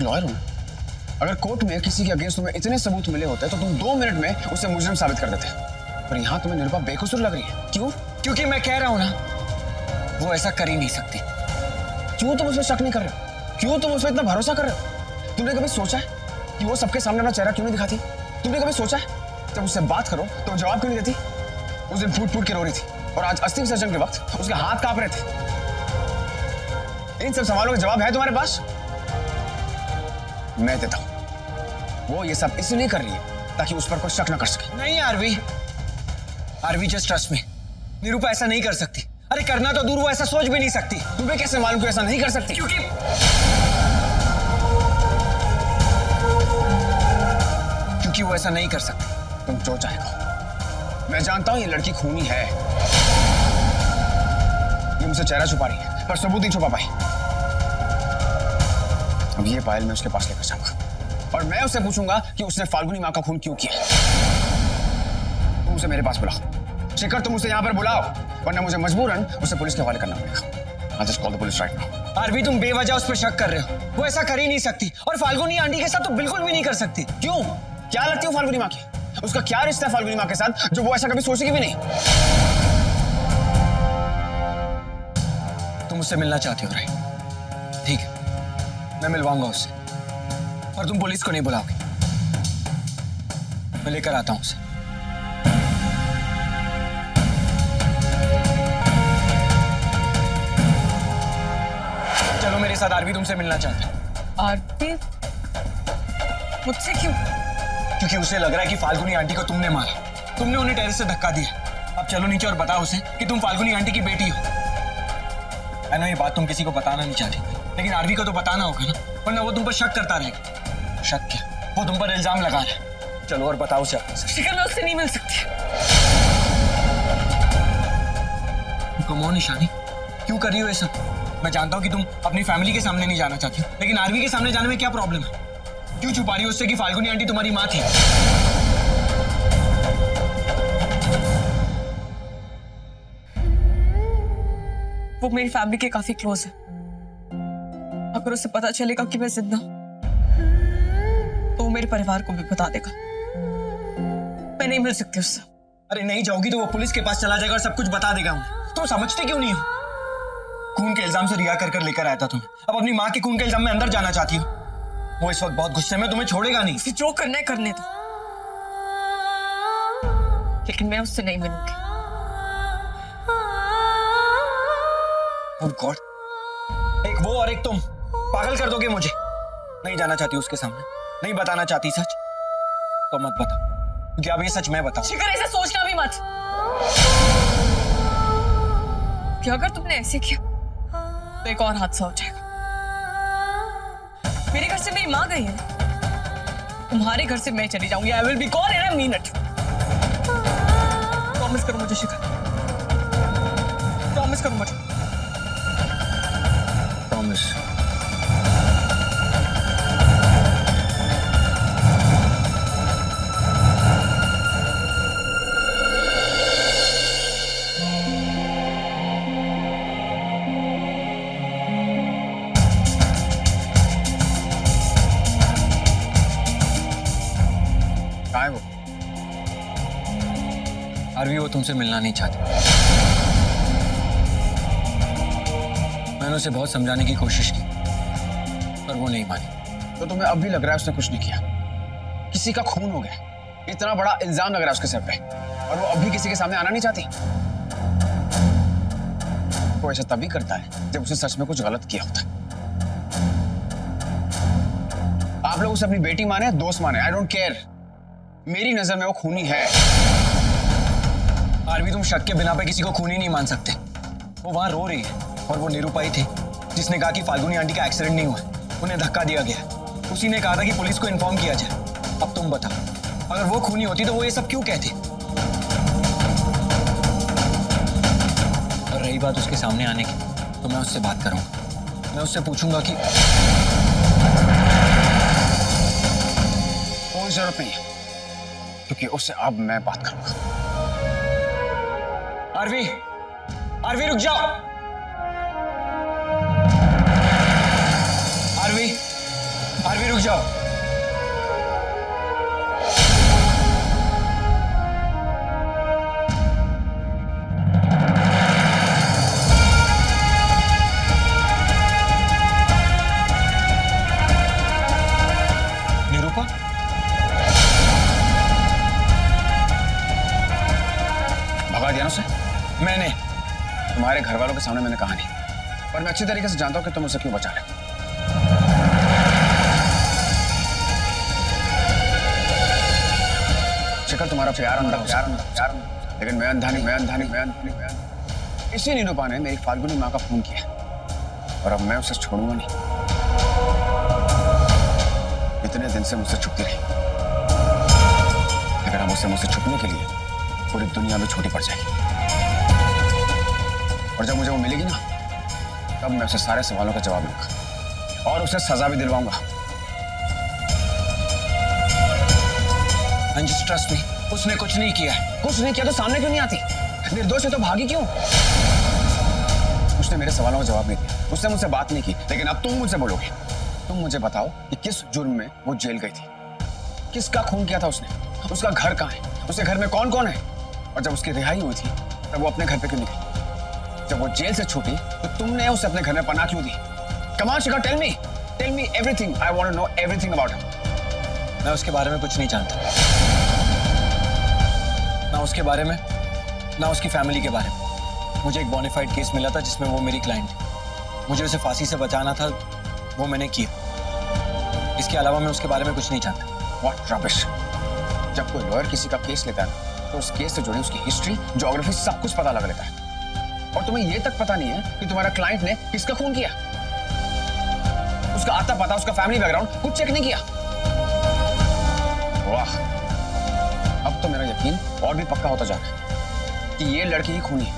Lawyer हूँ। अगर court में किसी के अगेंस्ट तुम्हें इतने सबूत मिले होते तो तुम 2 मिनट में उसे मुजरिम साबित कर देते, पर यहाँ तुम्हें निरुपा बेकसूर लग रही है। क्यों? क्योंकि मैं कह रहा हूँ ना, वो ऐसा कर ही नहीं सकती। क्यों तुम उसमें शक नहीं कर रहे हो? क्यों तुम उसमें इतना भरोसा कर रहे हो? तुमने कभी सोचा है कि वो सबके सामने अपना चेहरा क्यों नहीं दिखाती? तुमने कभी सोचा है जब उससे बात करो तो जवाब क्यों नहीं देती? उस दिन फूट फूट के रो रही थी और आज अस्थि विसर्जन के वक्त उसके हाथ कांप रहे थे। इन सब सवालों का जवाब है तुम्हारे पास? मैं देता हूं। वो ये सब इसलिए कर रही है ताकि उस पर कोई शक न कर सके। नहीं Aarvi just trust me, Nirupa ऐसा नहीं कर सकती। अरे करना तो दूर, वो ऐसा सोच भी नहीं सकती। तुम्हें कैसे मालूम कि ऐसा नहीं कर सकती? क्योंकि वो ऐसा नहीं कर सकती। तुम जो चाहे कहो, मैं जानता हूं ये लड़की खूनी है। ये मुझसे चेहरा छुपा रही है पर सबूत नहीं छुपा पाई। अब ये पायल मैं उसके पास लेकर जाऊंगा और मैं उससे पूछूंगा कि उसने फाल्गुनी माँ का खून क्यों किया। तुम उसे मेरे पास बुलाओ। शिखर, तुम उसे यहाँ पर बुलाओ, वरना मुझे मजबूरन उसे पुलिस के हवाले करना पड़ेगा। I'll just call the police right now. Aarvi, तुम बेवजह उस पर शक कर रहे हो। वो ऐसा कर ही नहीं सकती, और फाल्गुनी आंटी के साथ तो बिल्कुल भी नहीं कर सकती। क्यों? क्या लगती हो फाल्गुनी माँ की? उसका क्या रिश्ता है फाल्गुनी माँ के साथ जो वो ऐसा कभी सोचेगी भी नहीं? तुम उससे मिलना चाहते हो, राइट? ठीक है, मैं मिलवाऊंगा उससे, और तुम पुलिस को नहीं बुलाओगे। मैं लेकर आता हूं उसे। चलो मेरे साथ, आरवी तुमसे मिलना चाहता है। आरती? मुझसे क्यों? क्योंकि उसे लग रहा है कि फाल्गुनी आंटी को तुमने मारा। तुमने उन्हें टेरेस से धक्का दिया। अब चलो नीचे और बताओ उसे कि तुम फाल्गुनी आंटी की बेटी हो। मैं ना ये बात तुम किसी को बताना नहीं चाहती, लेकिन आरवी को तो बताना होगा ना, वरना वो तुम पर शक करता रहेगा। शक क्या, वो तुम पर इल्जाम लगा रहा है। चलो और बताओ उसे। शिखर, मैं उससे नहीं मिल सकती। कम ऑन निशानी, क्यों कर रही हो ये सब? मैं जानता हूँ कि तुम अपनी फैमिली के सामने नहीं जाना चाहती हो, लेकिन आरवी के सामने जाने में क्या प्रॉब्लम है? क्यों छुपा रही हो उससे कि फाल्गुनी आंटी तुम्हारी माँ थी? वो मेरी फैमिली के काफी क्लोज है। अगर उसे पता चलेगा कि मैं जिंदा हूं, तो वो मेरे परिवार को भी बता देगा। मैं नहीं मिल सकती उससे। अरे नहीं जाओगी तो वो पुलिस के पास चला जाएगा और सब कुछ बता देगा उन्हें। तुम समझते क्यों नहीं हो? खून के इल्जाम से रिहा कर लेकर आया था तुम्हें, अब अपनी माँ के खून के इल्जाम में अंदर जाना चाहती हो। वो इस वक्त बहुत गुस्से में, तुम्हें छोड़ेगा नहीं। उसे जो करना है करने दो, लेकिन मैं उससे नहीं मिलूंगी। Oh God, एक वो और एक तुम पागल कर दोगे मुझे। नहीं जाना चाहती उसके सामने, नहीं बताना चाहती सच, तो मत बता, क्योंकि अब ये सच मैं बताऊं। शिखर, ऐसा सोचना भी मत कि अगर तुमने ऐसे किया तो एक और हादसा हो जाएगा। मेरे घर से मेरी माँ गई है, तुम्हारे घर से मैं चली जाऊंगी। I will be gone in a minute. Promise करो मुझे शिखर, प्रॉमिस करो मुझे। प्रॉमिस। कहाँ है वो? आरवी, वो तुमसे मिलना नहीं चाहती। मैंने उसे बहुत समझाने की कोशिश की, पर वो नहीं मानी। तो तुम्हें अब भी लग रहा है उसने कुछ नहीं किया? किसी का खून हो गया, इतना बड़ा इल्जाम लग रहा है उसके सर पे, और वो अभी किसी के सामने आना नहीं चाहती। वो ऐसा तभी करता है जब उसने सच में कुछ गलत किया होता है। आप लोग उसे अपनी बेटी माने, दोस्त माने, आई डोंट केयर। मेरी नजर में वो खूनी है। आरवी, तुम शक के बिना पे किसी को खूनी नहीं मान सकते। वो वहां रो रही है, और वो निरुपा ही थी जिसने कहा कि फाल्गुनी आंटी का एक्सीडेंट नहीं हुआ, उन्हें धक्का दिया गया। उसी ने कहा था कि पुलिस को इन्फॉर्म किया जाए। अब तुम बताओ, अगर वो खूनी होती तो वो ये सब क्यों कहती? और रही बात उसके सामने आने की, तो मैं उससे बात करूंगा। मैं उससे पूछूंगा कि कोई जरूरत नहीं है, क्योंकि उससे अब मैं बात करूंगा। आरवी, आरवी रुक जाओ। आरवी, आरवी जाओ। निरूपा, भगा दिया ना उसे? मैंने तुम्हारे घर वालों के सामने मैंने कहा नहीं, पर मैं अच्छी तरीके से जानता हूं कि तुम उसे क्यों बचा रहे। शिखर तुम्हारा प्यार अंधा प्यार, लेकिन मैं अंधा नहीं, मैं अंधा नहीं, मैं अंधा नहीं, मैं अंधा। इसी निरूपा ने मेरी फाल्गुनी माँ का खून किया और अब मैं उसे छोड़ूंगा नहीं। इतने दिन से मुझसे छुपती रही, लेकिन अब उसे मुझसे छुपने के लिए पूरी दुनिया में छोटी पड़ जाएगी। और जब मुझे वो मिलेगी ना, तब मैं उसे सारे सवालों का जवाब दूंगा और उसे सजा भी दिलवाऊंगा। And just trust me, उसने कुछ नहीं किया है। कुछ नहीं किया तो सामने क्यों नहीं आती? निर्दोष है तो भागी क्यों? उसने मेरे सवालों का जवाब नहीं दिया, उसने मुझसे बात नहीं की, लेकिन अब तुम मुझसे बोलोगे। तुम मुझे बताओ कि किस जुर्म में वो जेल गई थी, किसका खून किया था उसने, उसका घर कहाँ है, उसके घर में कौन कौन है, और जब उसकी रिहाई हुई थी तब वो अपने घर पे क्यों नहीं गई? जब वो जेल से छूटी तो तुमने उसे अपने घर में पनाह क्यों दी? Come on, Shikha, tell me everything. I want to know everything about her. मैं उसके बारे में कुछ नहीं जानता, ना उसके बारे में, ना उसकी फैमिली के बारे में। मुझे एक बोनाफाइड केस मिला था जिसमें वो मेरी क्लाइंट थी। मुझे उसे फांसी से बचाना था, वो मैंने किया। इसके अलावा मैं उसके बारे में कुछ नहीं जानता। What rubbish! जब कोई लॉयर किसी का केस लेता है तो उस केस से जुड़ी उसकी हिस्ट्री, ज्योग्राफी, सब कुछ पता लग लेता है। और तुम्हें ये तक पता नहीं है कि तुम्हारा क्लाइंट ने किसका खून किया, उसका आता पता, उसका फैमिली बैकग्राउंड कुछ चेक नहीं किया। वाह, अब तो मेरा यकीन और भी पक्का होता जा रहा है कि ये लड़की ही खूनी है।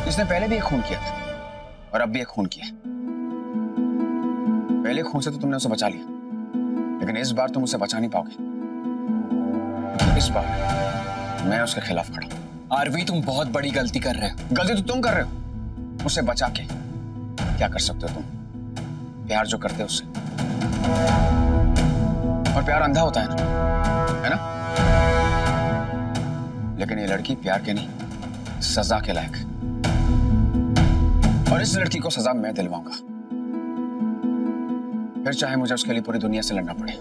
इसने पहले भी एक खून किया था और अब भी एक खून किया। पहले खून से तो तुमने उसे बचा लिया, लेकिन इस बार तुम उसे बचा नहीं पाओगे, क्योंकि इस बार मैं उसके खिलाफ खड़ा हूं। आरवी, तुम बहुत बड़ी गलती कर रहे हो। गलती तो तुम कर रहे हो। उसे बचा के क्या कर सकते हो तुम? प्यार जो करते हो उससे, और प्यार अंधा होता है ना? लेकिन ये लड़की प्यार के नहीं, सजा के लायक है। और इस लड़की को सजा मैं दिलवाऊंगा, फिर चाहे मुझे उसके लिए पूरी दुनिया से लड़ना पड़े।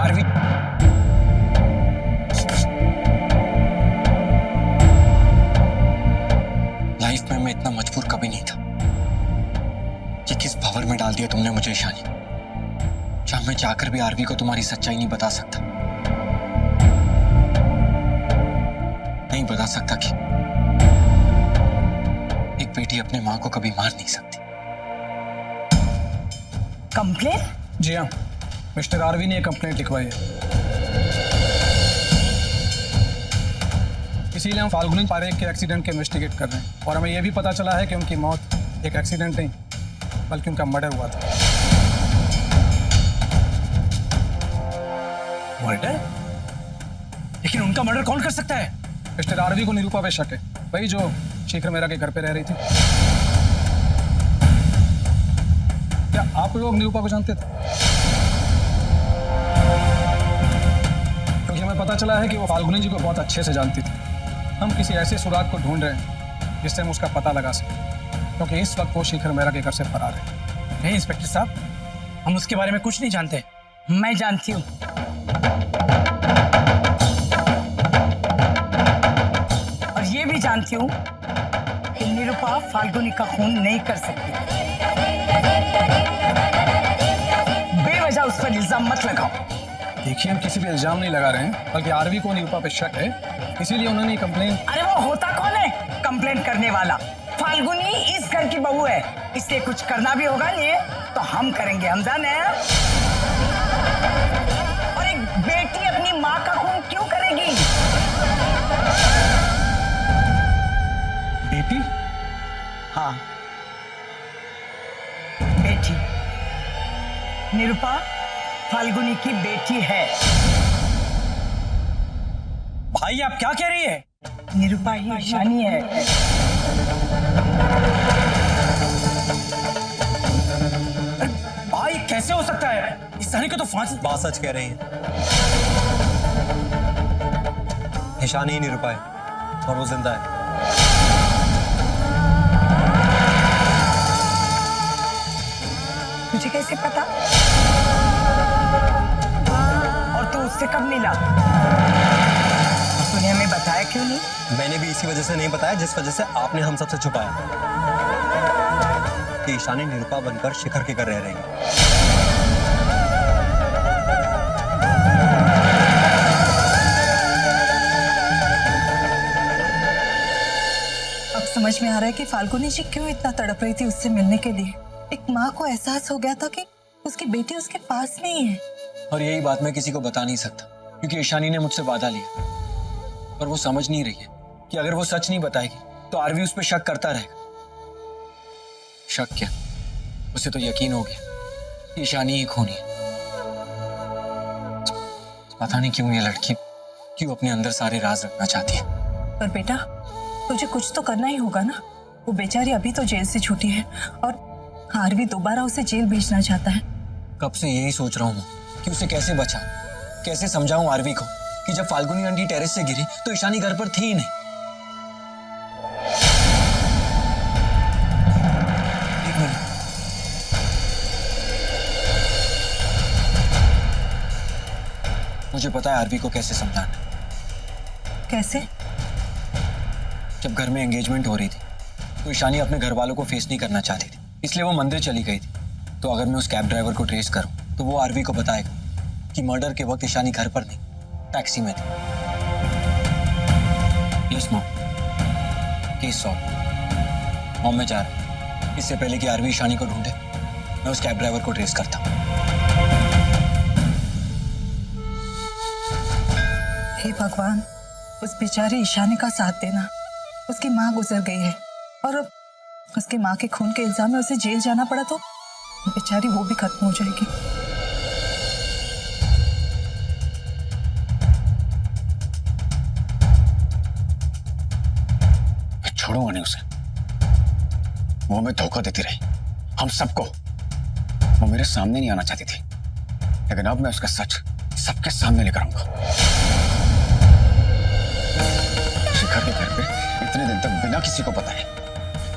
आरवी, लाइफ में मैं इतना मजबूर कभी नहीं था। कि किस भंवर में डाल दिया तुमने मुझे ईशानी, जहां मैं जाकर भी आरवी को तुम्हारी सच्चाई नहीं बता सकता। नहीं बता सकता कि एक बेटी अपने मां को कभी मार नहीं सकती। कंप्लेन? जी हाँ, मिस्टर आरवी ने एक कंप्लेंट लिखवाई है। इसीलिए हम फाल्गुनी पारेख के एक्सीडेंट के इन्वेस्टिगेट कर रहे हैं, और हमें यह भी पता चला है कि उनकी मौत एक एक्सीडेंट नहीं बल्कि उनका मर्डर हुआ था। मर्डर? लेकिन उनका मर्डर कौन कर सकता है? मिस्टर आरवी को निरूपा पे शक है, वही जो शेखर मेहरा के घर पे रह रही थी। क्या आप लोग निरूपा को जानते थे? क्योंकि हमें पता चला है कि वो फाल्गुनी जी को बहुत अच्छे से जानती थी। हम किसी ऐसे सुराग को ढूंढ रहे हैं जिससे हम उसका पता लगा सकें, क्योंकि इस वक्त वो शेखर मेहरा के घर से फरार है। नहीं इंस्पेक्टर साहब, हम उसके बारे में कुछ नहीं जानते। मैं जानती हूँ। और ये भी जानती हूँ कि निरूपा फाल्गुनी का खून नहीं कर सकती। बेवजह उस पर इल्जाम मत लगाओ। देखिए, हम किसी पे इल्जाम नहीं लगा रहे हैं, बल्कि आरवी को निरूपा पे शक है, इसीलिए उन्होंने कंप्लेन। अरे वो होता कौन है कंप्लेंट करने वाला? फाल्गुनी इस घर की बहू है, इसलिए कुछ करना भी होगा नहीं तो हम करेंगे, हम जाने हैं। और एक बेटी अपनी माँ का खून क्यों करेगी? बेटी? हाँ, बेटी। निरूपा फाल्गुनी की बेटी है। भाई आप क्या कह रही है? निरूपा ही ईशानी है। कैसे हो सकता है? ईशानी को तो फांसी। बात सच कह रही है। ईशानी ही निरुपा है और वो जिंदा है। तुझे कैसे पता? और तू उससे कब मिला? तूने हमें बताया क्यों नहीं? मैंने भी इसी वजह से नहीं बताया जिस वजह से आपने हम सबसे छुपाया कि ईशानी निरुपा बनकर शिखर के घर रह रही है। अब समझ में आ रहा है कि फाल्गुनी जी क्यों इतना तड़प रही थी उससे मिलने के लिए। एक माँ को एहसास हो गया था कि उसकी बेटी उसके पास नहीं है। और यही बात मैं किसी को बता नहीं सकता क्योंकि ईशानी ने मुझसे वादा लिया। पर वो समझ नहीं रही है कि अगर वो सच नहीं बताएगी तो आरवी उस पर शक करता रहेगा। शक क्या, उसे तो यकीन हो गया कि ईशानी ही खूनी है। पता नहीं क्यों ये लड़की क्यों अपने अंदर सारे राज रखना चाहती है। पर बेटा तुझे कुछ तो करना ही होगा ना। वो बेचारी अभी तो जेल से छूटी है और आरवी दोबारा उसे जेल भेजना चाहता है। कब से यही सोच रहा हूँ कि उसे कैसे बचाऊं, कैसे समझाऊं आरवी को कि जब फाल्गुनी आंटी टेरेस से गिरी तो ईशानी घर पर थी ही नहीं। एक मिनट। मुझे पता है आरवी को कैसे समझाना। कैसे? जब घर में एंगेजमेंट हो रही थी तो ईशानी अपने घर वालों को फेस नहीं करना चाहती थी, इसलिए वो मंदिर चली गई थी। तो अगर मैं उस कैब ड्राइवर को ट्रेस करूं तो वो आरवी को बताएगा कि मर्डर के वक्त ईशानी घर पर नहीं, टैक्सी में थी। Yes mom, case solve. Mom मैं जा रहा हूं। इससे पहले कि आरवी ईशानी को ढूंढे मैं उस कैब ड्राइवर को ट्रेस करता हूं। हे भगवान, उस बेचारे ईशानी का साथ देना। उसकी माँ गुजर गई है और अब उसके माँ के खून के इल्जाम में उसे जेल जाना पड़ा तो बेचारी वो भी खत्म हो जाएगी। मैं छोड़ूंगा नहीं उसे। वो हमें धोखा देती रही, हम सबको। वो मेरे सामने नहीं आना चाहती थी, लेकिन अब मैं उसका सच सबके सामने लेकर आऊंगा। शिखर के घर पे इतने दिन तक बिना किसी को बताए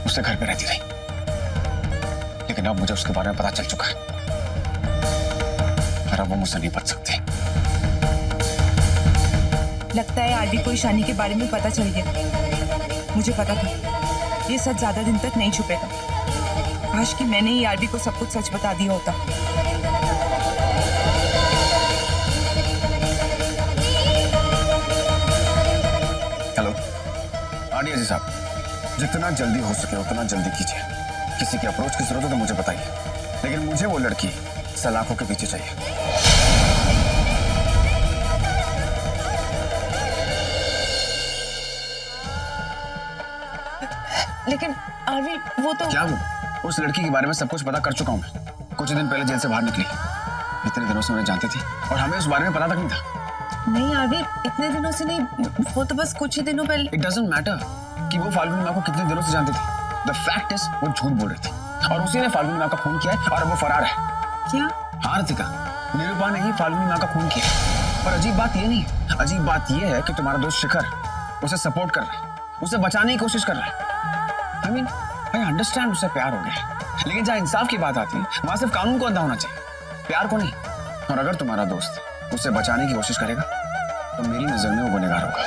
उससे घर पे रहती रही, लेकिन अब मुझे उसके बारे में पता चल चुका है और अब वो मुझसे नहीं बच सकती। लगता है आरवी को ईशानी के बारे में पता चल गया। मुझे पता था ये सच ज्यादा दिन तक नहीं छुपेगा। काश कि मैंने ही आरवी को सब कुछ सच बता दिया होता। हेलो आरडीएसी साहब, जितना जल्दी हो सके उतना जल्दी कीजिए। किसी की अप्रोच की जरूरत हो तो मुझे बताइए, लेकिन मुझे वो लड़की सलाखों के पीछे चाहिए। लेकिन आरवी वो तो क्या वो? उस लड़की के बारे में सब कुछ पता कर चुका हूं मैं। कुछ दिन पहले जेल से बाहर निकली। इतने दिनों से उन्हें जानती थी और हमें उस बारे में पता तक नहीं था। नहीं आरवी, इतने दिनों से नहीं, वो तो बस कुछ ही दिनों पहले। इट डजंट मैटर कि वो फाल्गुनी माँ को कितने दिनों से जानती थी। द फैक्ट इज वो झूठ बोल रही थी और उसी ने फाल्गुनी माँ का खून किया है और अब वो फरार है। क्या? हाँ रितिका, निरुपा ने ही फाल्गुनी माँ का खून किया। पर अजीब बात ये नहीं, अजीब बात ये है कि तुम्हारा दोस्त शिखर उसे सपोर्ट कर रहा है, उसे बचाने की कोशिश कर रहा है। आई मीन आई अंडरस्टैंड उससे प्यार हो गया, लेकिन जहाँ इंसाफ की बात आती है वहां सिर्फ कानून को अंधा होना चाहिए, प्यार को नहीं। और अगर तुम्हारा दोस्त उसे बचाने की कोशिश करेगा तो मेरी नजर में वो गुनहगार होगा।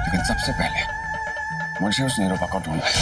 लेकिन सबसे पहले मुझे उस निरुपा को ढूंढना है।